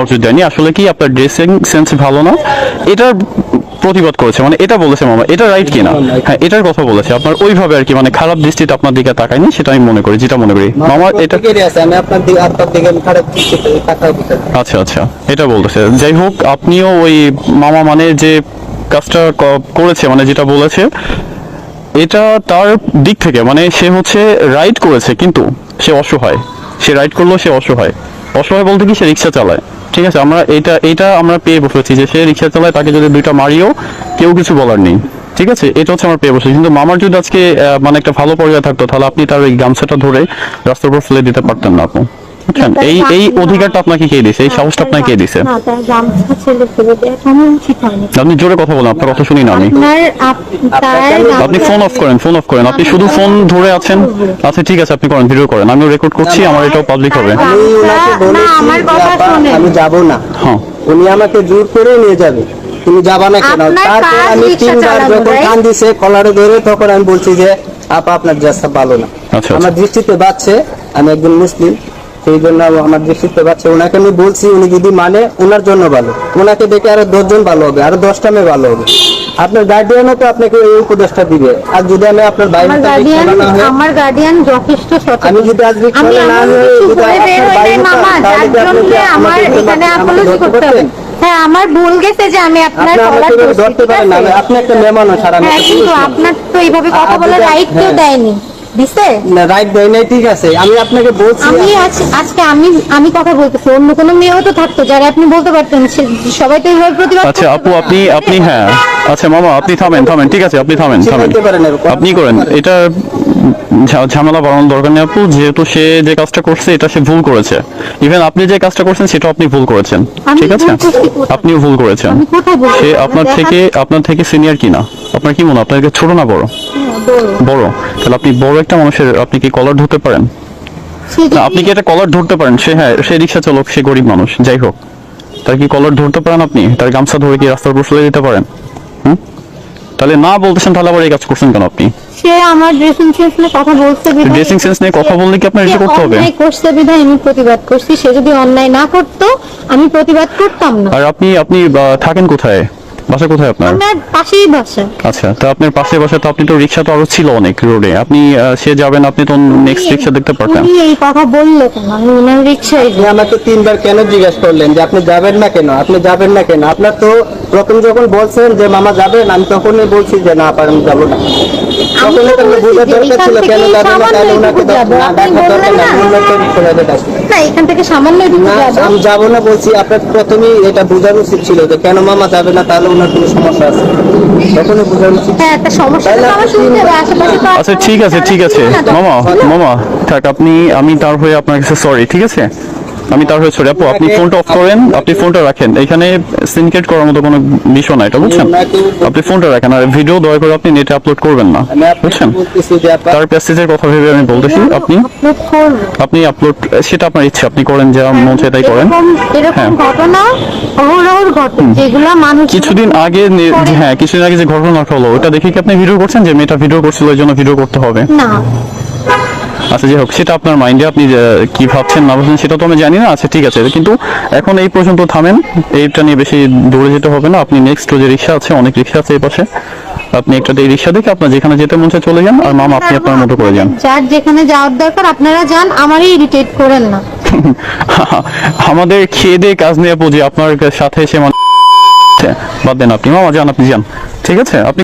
নজর দেয়নি, আসলে কি আপনার ড্রেসিং সেন্স ভালো না এটার প্রতিবাদ করেছে, মানে এটা বলেছে মামা, এটা রাইট কিনা? হ্যাঁ, এটার কথা বলেছে আপনার ওইভাবে আর কি, মানে খারাপ দৃষ্টিতে আপনার দিকে তাকায়নি, সেটা আমি মনে করি, যেটা মনে করি মামা এটা। আমি আপনার দিকে খারাপ দৃষ্টিতে তাকাবো। আচ্ছা আচ্ছা, এটা বলতেছে। যাই হোক, আপনিও ওই মামা মানে যে কাজটা করেছে, মানে যেটা বলেছে, এটা তার দিক থেকে মানে সে হচ্ছে রাইড করেছে, কিন্তু সে অসহায়। সে রাইড করলো, সে অসহায়। অসহায় বলতে কি, সে রিক্সা চালায়, ঠিক আছে? আমরা এটা আমরা পেয়ে বসেছি যে সে রিক্সা চালায়, তাকে যদি দুইটা মারিও কেউ কিছু বলার নেই, ঠিক আছে? এটা হচ্ছে আমার পেয়ে বসেছি। কিন্তু মামার যদি আজকে মানে একটা ভালো পরিবার থাকতো, তাহলে আপনি তার ওই গামছাটা ধরে রাস্তার উপর ফেলে দিতে পারতেন না আপু, বুঝছেন? এই অধিকারটা আপনাকে কে দিছে? এই সাহসটা আপনাকে কে দিছে? আপনি জোরে কথা বলেন, আপনার কথা শুনি না আমি। আপনি ফোন অফ করেন, ফোন অফ করেন। আপনি শুধু ফোন ধরে আছেন। আচ্ছা ঠিক আছে, আপনি করেন, ভিডিও করেন, আমিও রেকর্ড করছি, আমার এটাও পাবলিক হবে। আমি ওনাকে বলেছি আমি যাব না, হ্যাঁ, উনি আমাকে জোর করে নিয়ে যাবে, তুমি যাবা না কেন? তারপর আমি 3 বার যখন কান দিছে কলারে ধরে, তখন আমি বলছি যে আপা আপনার ড্রেসটা ভালো না। আমার দৃষ্টিতে বাচ্চে, আমি একজন মুসলিম, সেই জন্য আমার দৃষ্টিতে বাচ্চে। ওনাকে আমি বলছি, উনি যদি মানে ওনার জন্য ভালো, ওনাকে দেখে আরো 10 জন ভালো হবে, আরো 10টা মেয়ে ভালো হবে। আপনার গার্ডিয়ানও তো আপনাকে এই উপদেশটা দিবে। আর যদি আমি আপনার বাইরে আমার গার্ডিয়ান যথেষ্ট সচেতন। আমি যদি আজ আমি না হয়ে যদি আপনার বাইরে তাহলে কি আপনি আমার এখানে অ্যাপোলজি করতে হবে। হ্যাঁ, আমার ভুল গেছে যে আমি আপনার কলার ধরতে পারেন না। আপনি একটা মেহমান সারা, হ্যাঁ, কিন্তু আপনার তো এইভাবে কথা বলার রাইট কেউ দেয়নি, দিছে না? রাইট দেয় নাই, ঠিক আছে। আমি আপনাকে বলছি, আমি আজকে আমি কথা বলতেছি, অন্য কোনো মেয়েও তো থাকতো যারা আপনি বলতে পারতেন, সবাই তো এইভাবে প্রতিবাদ। আচ্ছা আপু, আপনি হ্যাঁ, আচ্ছা মামা আপনি থামেন, ঠিক আছে, আপনি থামেন। আপনি করেন এটা, ঝামেলা বাড়ানোর দরকার নেই আপু, যেহেতু সে যে কাজটা করছে এটা সে ভুল করেছে। ইভেন আপনি যে কাজটা করছেন সেটা আপনি ভুল করেছেন, ঠিক আছে? আপনিও ভুল করেছেন। সে আপনার থেকে সিনিয়র কিনা? আপনার কি মনে হয় আপনাকে ছোট না বড়? বড়। তাহলে আপনি বড় একটা মানুষের আপনি কি কলার ধরতে পারেন? না, আপনি কি এটা কলার ধরতে পারেন? সে রিক্সা চালক, সে গরিব মানুষ, যাই হোক, তার কি কলার ধরতে পারেন আপনি? তার গামছা ধরে কি রাস্তার উপর ফেলে দিতে পারেন? তাহলে না বলতেছেন, তাহলে আবার এই কাজ করছেন কেন আপনি? সে আমার ড্রেসিং সেন্স নিয়ে কথা বলতে, ড্রেসিং সেন্স নিয়ে কথা বললে কি আপনার এটা করতে হবে? অন্যায় করতে বিধায় আমি প্রতিবাদ করছি। সে যদি অন্যায় না করতো আমি প্রতিবাদ করতাম না। আর আপনি থাকেন কোথায়? বাসা কোথায় আপনার? আমার পাশেই বাসা। আচ্ছা, তো আপনার পাশে বাসা, তো আপনি তো রিক্সা তো আরো ছিল অনেক রোডে, আপনি সে যাবেন, আপনি তো নেক্সট রিক্সা দেখতে পারতেন। উনি এই কথা বললো কেন? আমি ওনার রিক্সায় আমাকে 3 বার কেন জিজ্ঞাসা করলেন যে আপনি যাবেন না কেন? আপনি যাবেন না কেন? আপনার তো প্রথম যখন বলছেন যে মামা যাবেন, আমি তখনই বলছি যে না পারেন, যাব না। তখন তো বোঝার দরকার ছিল কেন যাবেন না, তাহলে ওনাকে ডাকার দরকার না, ওনাকে ফোনাতে ডাকছি না, এখান থেকে সামান্য একটু যাব। আমি যাব না বলছি, আপনার প্রথমেই এটা বোঝার উচিত ছিল যে কেন মামা যাবে না, তাহলে ওনার কোনো সমস্যা আছে, তখনই বোঝার উচিত। হ্যাঁ, একটা সমস্যা তো আমার শুনতে হবে, আশেপাশে তো। আচ্ছা ঠিক আছে মামা থাক, আমি তার হয়ে আপনার কাছে সরি, ঠিক আছে? আমি তার হয়ে সরি আপু, আপনি ফোনটা অফ করেন, আপনি ফোনটা রাখেন, এখানে সিনক্রেট করার মতো কোনো বিষয় না এটা, বুঝছেন? আপনি ফোনটা রাখেন, আর ভিডিও দয়া করে আপনি নেটে আপলোড করবেন না, বুঝছেন? তার প্যাসেজের কথা ভেবে আমি বলতেছি, আপনি আপলোড, সেটা আপনার ইচ্ছা, আপনি করেন, যা মন চায় তাই করেন। এরকম ঘটনা অহরহ ঘটে, যেগুলো মানুষ কিছুদিন আগে যে ঘটনাটা হলো, ওটা দেখে কি আপনি ভিডিও করছেন যে মেয়েটা ভিডিও করছিল ওই জন্য ভিডিও করতে হবে? না। আচ্ছা যাই হোক, সেটা আপনার মাইন্ডে, আপনি কি ভাবছেন না ভাবছেন সেটা তো আমি জানি না। আচ্ছা ঠিক আছে, কিন্তু এখন এই পর্যন্ত থামেন, এইটা নিয়ে বেশি দূরে যেতে হবে না। আপনি নেক্সট যে রিক্সা আছে, অনেক রিক্সা আছে এই পাশে, আপনি একটা এই রিক্সা দেখে আপনার যেখানে যেতে মন চায় চলে যান, আর মামা আপনি আপনার মতো করে যান। যার যেখানে যাওয়ার দরকার আপনারা যান, আমারই ইরিটেট করেন না। আমাদের খেয়ে দিয়ে কাজ নিয়ে পুঁজি আপনার সাথে এসে বাদ দেন, আপনি মামা যান, আপনি যান, ঠিক আছে? আপনি